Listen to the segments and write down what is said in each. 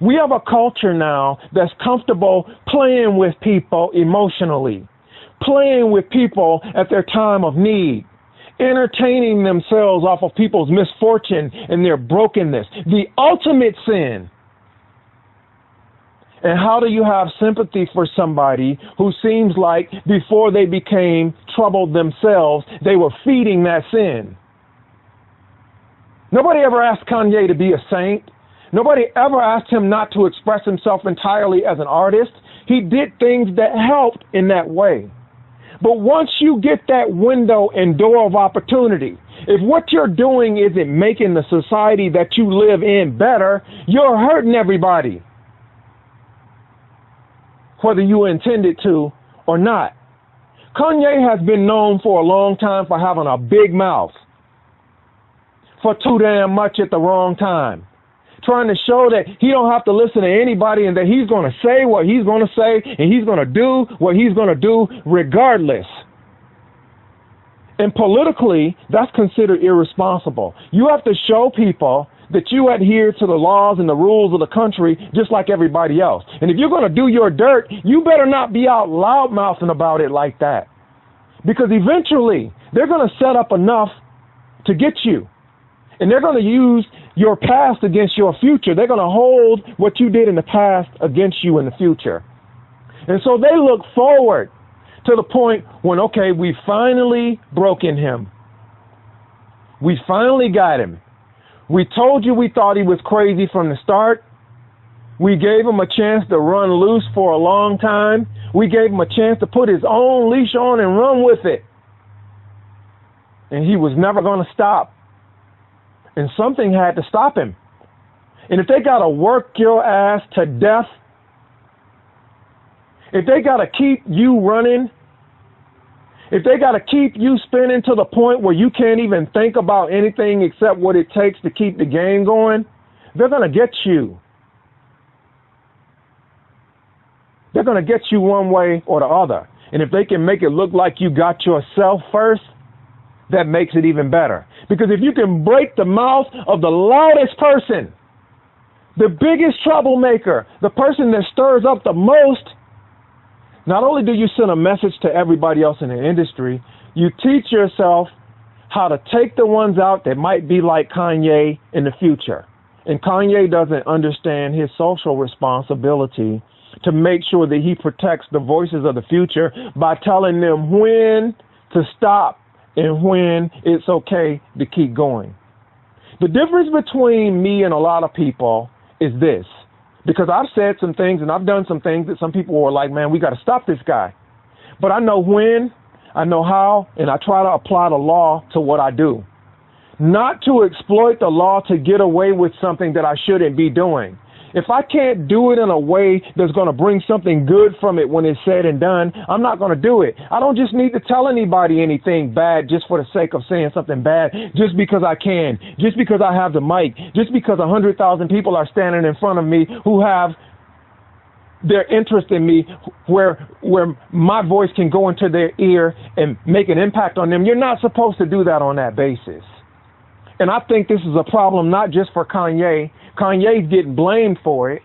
We have a culture now that's comfortable playing with people emotionally, playing with people at their time of need, entertaining themselves off of people's misfortune and their brokenness, the ultimate sin. And how do you have sympathy for somebody who seems like before they became troubled themselves, they were feeding that sin? Nobody ever asked Kanye to be a saint. Nobody ever asked him not to express himself entirely as an artist. He did things that helped in that way. But once you get that window and door of opportunity, if what you're doing isn't making the society that you live in better, you're hurting everybody, whether you intended to or not. Kanye has been known for a long time for having a big mouth, for too damn much at the wrong time, trying to show that he don't have to listen to anybody and that he's going to say what he's going to say and he's going to do what he's going to do regardless. And politically, that's considered irresponsible. You have to show people that you adhere to the laws and the rules of the country just like everybody else. And if you're going to do your dirt, you better not be out loud-mouthing about it like that. Because eventually, they're going to set up enough to get you. And they're going to use your past against your future. They're going to hold what you did in the past against you in the future. And so they look forward to the point when, okay, we finally broken him. We finally got him. We told you we thought he was crazy from the start. We gave him a chance to run loose for a long time. We gave him a chance to put his own leash on and run with it. And he was never going to stop. And something had to stop him. And if they got to work your ass to death, if they got to keep you running, if they got to keep you spinning to the point where you can't even think about anything except what it takes to keep the game going, they're going to get you. They're going to get you one way or the other. And if they can make it look like you got yourself first, that makes it even better. Because if you can break the mouth of the loudest person, the biggest troublemaker, the person that stirs up the most, not only do you send a message to everybody else in the industry, you teach yourself how to take the ones out that might be like Kanye in the future. And Kanye doesn't understand his social responsibility to make sure that he protects the voices of the future by telling them when to stop and when it's okay to keep going. The difference between me and a lot of people is this, because I've said some things and I've done some things that some people were like, man, we got to stop this guy. But I know when, I know how, and I try to apply the law to what I do. Not to exploit the law to get away with something that I shouldn't be doing. If I can't do it in a way that's going to bring something good from it when it's said and done, I'm not going to do it. I don't just need to tell anybody anything bad just for the sake of saying something bad, just because I can, just because I have the mic, just because 100,000 people are standing in front of me who have their interest in me, where my voice can go into their ear and make an impact on them. You're not supposed to do that on that basis. And I think this is a problem not just for Kanye. Kanye's getting blamed for it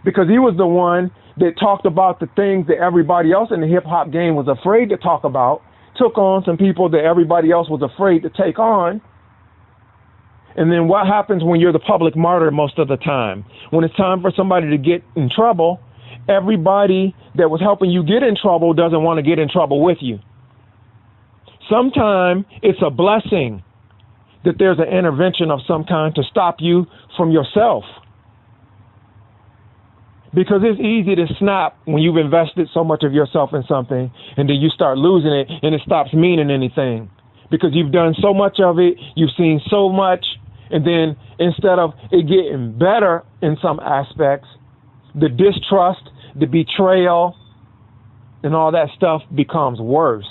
because he was the one that talked about the things that everybody else in the hip-hop game was afraid to talk about, took on some people that everybody else was afraid to take on. And then what happens when you're the public martyr most of the time? When it's time for somebody to get in trouble, everybody that was helping you get in trouble doesn't want to get in trouble with you. Sometimes it's a blessing that there's an intervention of some kind to stop you from yourself. Because it's easy to snap when you've invested so much of yourself in something and then you start losing it and it stops meaning anything. Because you've done so much of it, you've seen so much, and then instead of it getting better in some aspects, the distrust, the betrayal, and all that stuff becomes worse.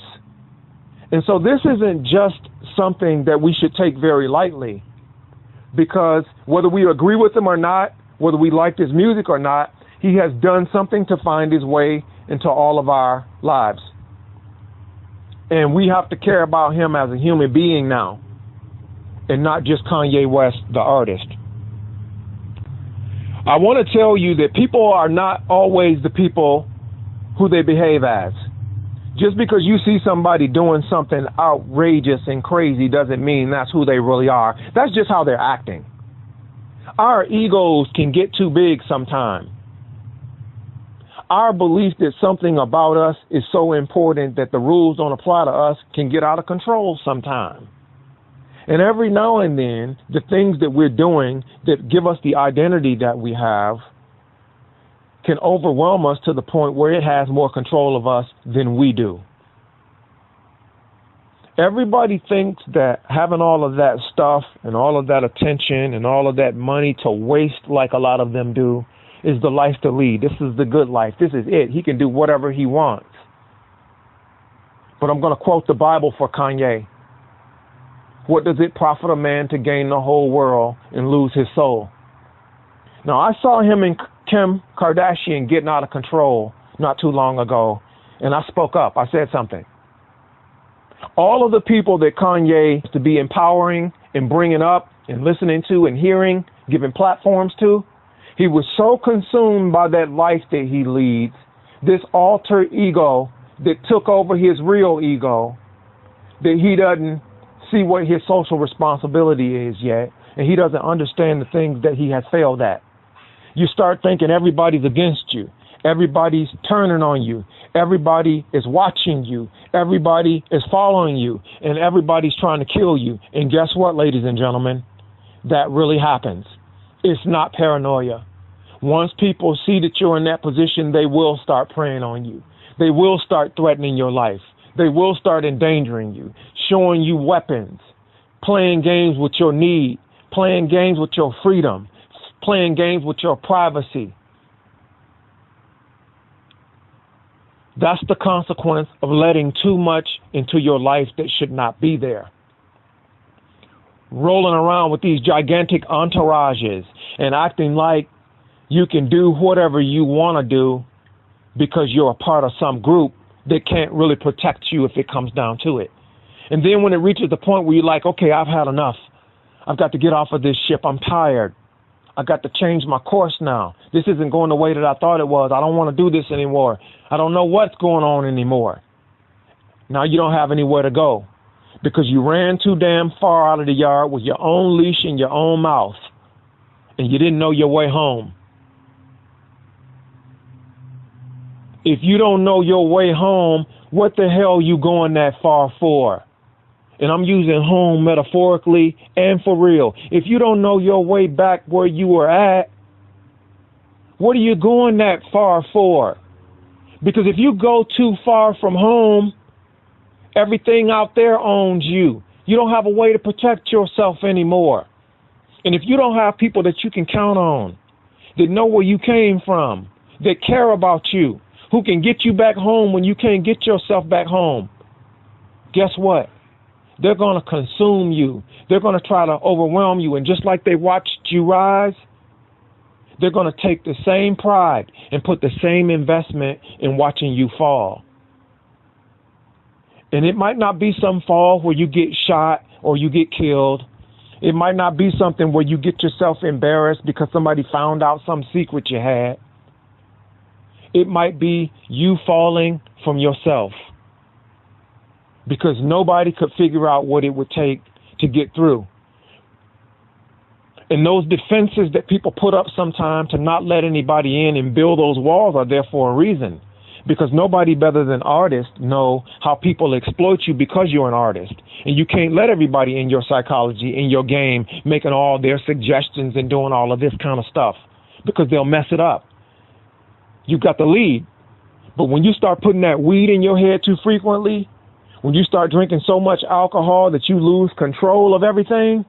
And so this isn't just something that we should take very lightly, because whether we agree with him or not, whether we like his music or not, he has done something to find his way into all of our lives. And we have to care about him as a human being now, and not just Kanye West, the artist. I want to tell you that people are not always the people who they behave as. Just because you see somebody doing something outrageous and crazy doesn't mean that's who they really are. That's just how they're acting. Our egos can get too big sometimes. Our belief that something about us is so important that the rules don't apply to us can get out of control sometimes. And every now and then, the things that we're doing that give us the identity that we have can overwhelm us to the point where it has more control of us than we do. Everybody thinks that having all of that stuff and all of that attention and all of that money to waste like a lot of them do is the life to lead. This is the good life. This is it. He can do whatever he wants. But I'm going to quote the Bible for Kanye. What does it profit a man to gain the whole world and lose his soul? Now, I saw him and Kim Kardashian getting out of control not too long ago, and I spoke up. I said something. All of the people that Kanye is to be empowering and bringing up and listening to and hearing, giving platforms to, he was so consumed by that life that he leads, this alter ego that took over his real ego, that he doesn't see what his social responsibility is yet, and he doesn't understand the things that he has failed at. You start thinking everybody's against you. Everybody's turning on you. Everybody is watching you. Everybody is following you. And everybody's trying to kill you. And guess what, ladies and gentlemen? That really happens. It's not paranoia. Once people see that you're in that position, they will start preying on you. They will start threatening your life. They will start endangering you, showing you weapons, playing games with your need, playing games with your freedom, playing games with your privacy. That's the consequence of letting too much into your life that should not be there. Rolling around with these gigantic entourages and acting like you can do whatever you want to do because you're a part of some group that can't really protect you if it comes down to it. And then when it reaches the point where you're like, okay, I've had enough. I've got to get off of this ship. I'm tired. I got to change my course now. This isn't going the way that I thought it was. I don't want to do this anymore. I don't know what's going on anymore. Now you don't have anywhere to go because you ran too damn far out of the yard with your own leash in your own mouth and you didn't know your way home. If you don't know your way home, what the hell are you going that far for? And I'm using home metaphorically and for real. If you don't know your way back where you were at, what are you going that far for? Because if you go too far from home, everything out there owns you. You don't have a way to protect yourself anymore. And if you don't have people that you can count on, that know where you came from, that care about you, who can get you back home when you can't get yourself back home, guess what? They're going to consume you. They're going to try to overwhelm you. And just like they watched you rise, they're going to take the same pride and put the same investment in watching you fall. And it might not be some fall where you get shot or you get killed. It might not be something where you get yourself embarrassed because somebody found out some secret you had. It might be you falling from yourself because nobody could figure out what it would take to get through. And those defenses that people put up sometimes to not let anybody in and build those walls are there for a reason. Because nobody better than artists know how people exploit you because you're an artist. And you can't let everybody in your psychology, in your game, making all their suggestions and doing all of this kind of stuff because they'll mess it up. You've got the lead. But when you start putting that weed in your head too frequently, when you start drinking so much alcohol that you lose control of everything,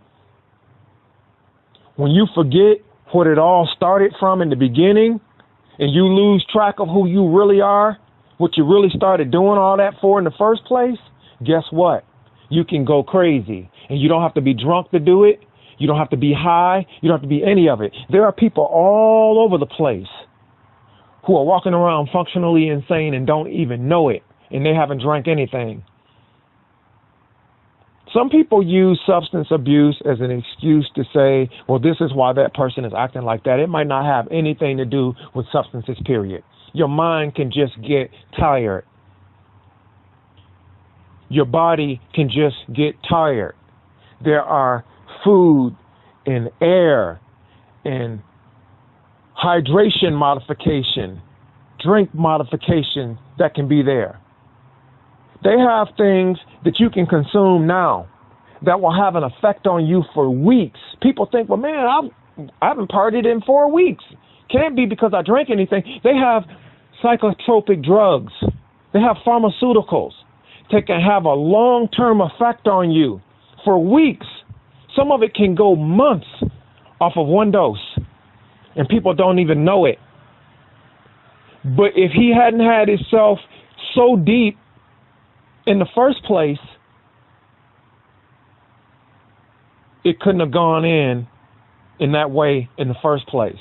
when you forget what it all started from in the beginning, and you lose track of who you really are, what you really started doing all that for in the first place, guess what? You can go crazy. And you don't have to be drunk to do it. You don't have to be high. You don't have to be any of it. There are people all over the place who are walking around functionally insane and don't even know it, and they haven't drank anything. Some people use substance abuse as an excuse to say, well, this is why that person is acting like that. It might not have anything to do with substances, period. Your mind can just get tired. Your body can just get tired. There are food and air and hydration modification, drink modification that can be there. They have things that you can consume now that will have an effect on you for weeks. People think, well, man, I haven't partied in 4 weeks. Can't be because I drank anything. They have psychotropic drugs. They have pharmaceuticals that can have a long-term effect on you for weeks. Some of it can go months off of one dose, and people don't even know it. But if he hadn't had himself so deep in the first place, it couldn't have gone in that way in the first place.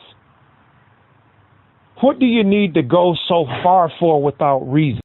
What do you need to go so far for without reason?